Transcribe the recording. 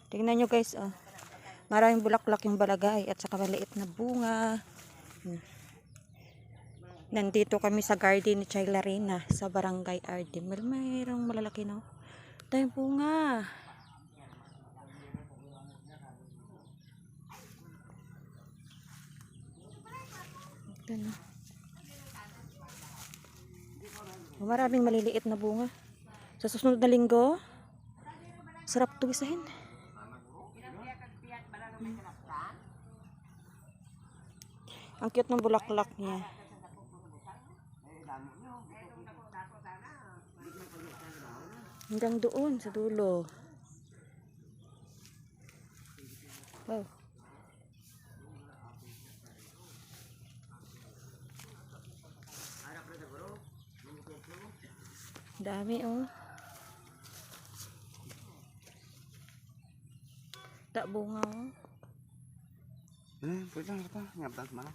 Tingnan nyo guys, oh. Maraming bulaklak yung balagay at saka maliit na bunga. Nandito kami sa garden ni Chaylarina sa Barangay RD. Mayroong malalaki, no? Tayong bunga. Ito, no? Maraming maliliit na bunga. Sa susunod na linggo, sarap tuwisahin. Ang cute ng bulaklak niya. Hanggang doon sa dulo. Wow. Dami, oh. Tak bunga, oh. Pwede lang ito. Ngaptan mana?